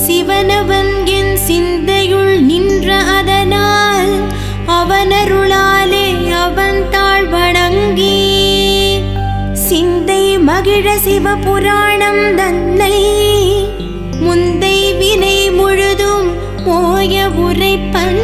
சிவனவன் என் சிந்தையுள் நின்ற அதனால் அவனருளாலே அவன் தாழ் வணங்கி சிந்தை மகிழ சிவபுராணம் தன்னை முந்தை வினை முழுதும் மோய உரைப்பன்